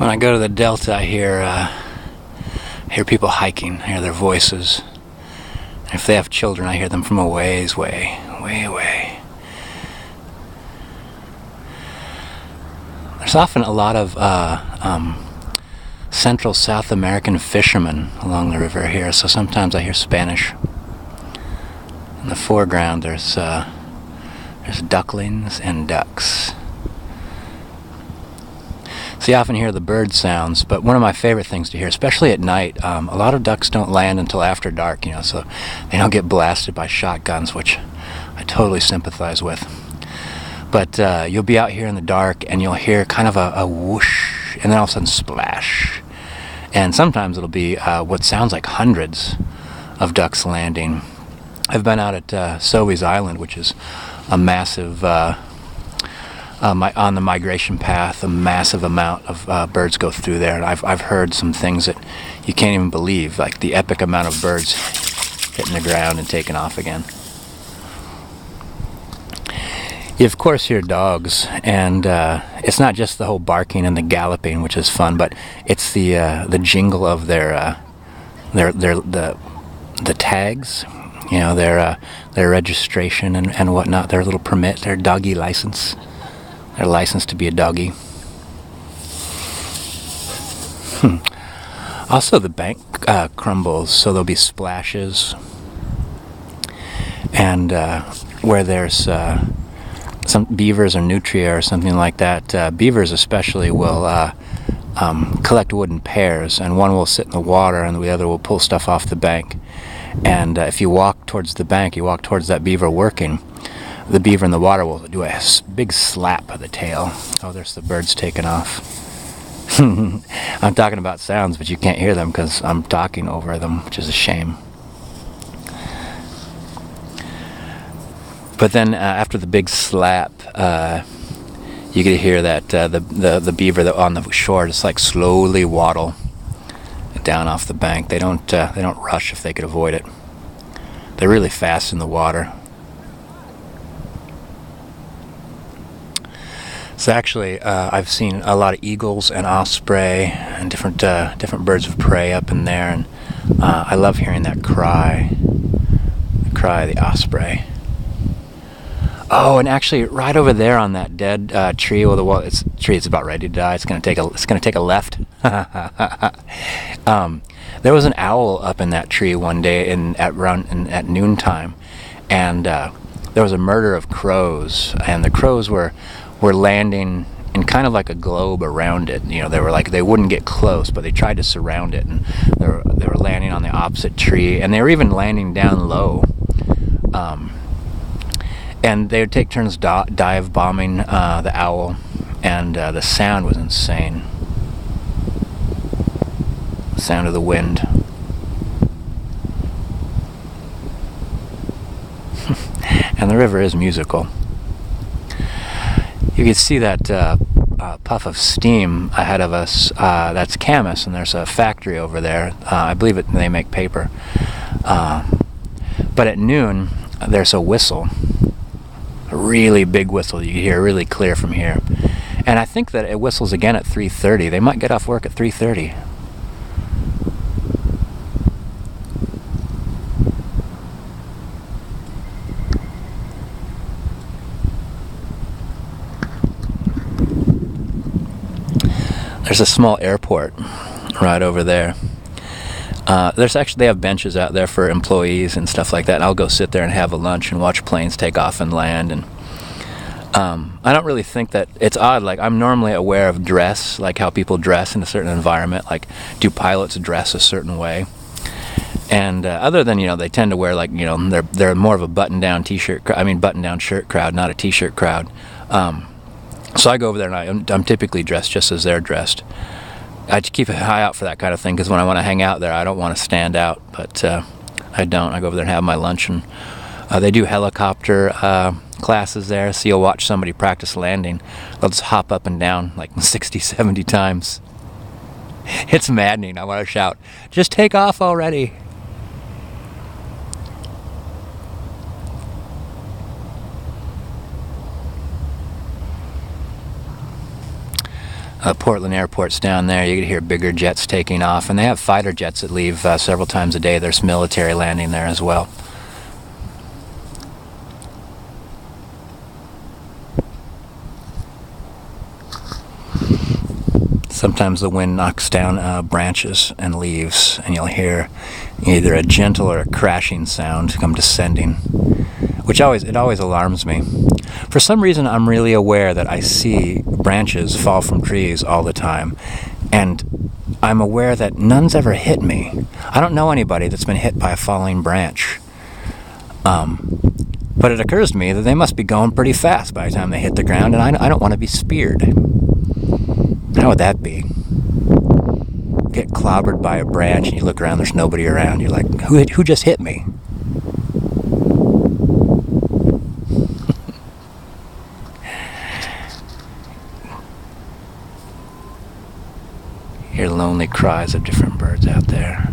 When I go to the Delta, I hear people hiking. I hear their voices. And if they have children, I hear them from a ways way, way away. There's often a lot of Central South American fishermen along the river here, so sometimes I hear Spanish. In the foreground, there's ducklings and ducks. So you often hear the bird sounds, but one of my favorite things to hear, especially at night, a lot of ducks don't land until after dark, so they don't get blasted by shotguns, which I totally sympathize with. But you'll be out here in the dark and you'll hear kind of a whoosh, and then all of a sudden splash. And sometimes it'll be what sounds like hundreds of ducks landing. I've been out at Sovies Island, which is a massive, on the migration path, a massive amount of birds go through there. And I've heard some things that you can't even believe, like the epic amount of birds hitting the ground and taking off again. You of course hear dogs, and it's not just the whole barking and the galloping, which is fun, but it's the jingle of the tags, their registration and whatnot, their little permit, their doggy license, their license to be a doggy. Also, the bank crumbles, so there'll be splashes, and where there's some beavers or nutria or something like that, beavers especially will collect wood in pairs, and one will sit in the water and the other will pull stuff off the bank. And if you walk towards the bank, you walk towards that beaver working, the beaver in the water will do a big slap of the tail. Oh, there's the birds taking off. I'm talking about sounds, but you can't hear them because I'm talking over them, which is a shame. But then after the big slap, you get to hear that the beaver that on the shore just like slowly waddle down off the bank. They don't rush if they could avoid it. They're really fast in the water. So actually, I've seen a lot of eagles and osprey and different birds of prey up in there, and I love hearing that cry, the osprey. Oh, and actually, right over there on that dead tree, it's about ready to die. It's gonna take a left. There was an owl up in that tree one day at noontime, and there was a murder of crows, and the crows were landing in kind of like a globe around it. They wouldn't get close, but they tried to surround it, and they were landing on the opposite tree, and they were even landing down low. And they would take turns dive bombing the owl, and the sound was insane. The sound of the wind. And the river is musical. You can see that puff of steam ahead of us. That's Camas, and there's a factory over there. I believe they make paper. But at noon, there's a whistle. A really big whistle you can hear really clear from here. And I think that it whistles again at 3:30. They might get off work at 3:30. There's a small airport right over there. They have benches out there for employees and stuff like that, and I'll go sit there and have a lunch and watch planes take off and land. And I don't really think that it's odd. Like, I'm normally aware of dress, like how people dress in a certain environment. Like, do pilots dress a certain way? And other than they tend to wear they're more of a button-down shirt crowd, not a t-shirt crowd. So I go over there and I'm typically dressed just as they're dressed. I keep an eye out for that kind of thing, because when I want to hang out there, I don't want to stand out, but I don't. I go over there and have my lunch, and they do helicopter classes there, so you'll watch somebody practice landing. They'll just hop up and down like 60, 70 times. It's maddening. I want to shout, just take off already. Portland Airport's down there. You can hear bigger jets taking off, and they have fighter jets that leave several times a day. There's military landing there as well. Sometimes the wind knocks down branches and leaves, and you'll hear either a gentle or a crashing sound come descending, which always alarms me. For some reason, I'm really aware that I see branches fall from trees all the time, and I'm aware that none's ever hit me. I don't know anybody that's been hit by a falling branch. But it occurs to me that they must be going pretty fast by the time they hit the ground, and I don't want to be speared. How would that be? Get clobbered by a branch and you look around, there's nobody around. You're like, who just hit me? Hear lonely cries of different birds out there.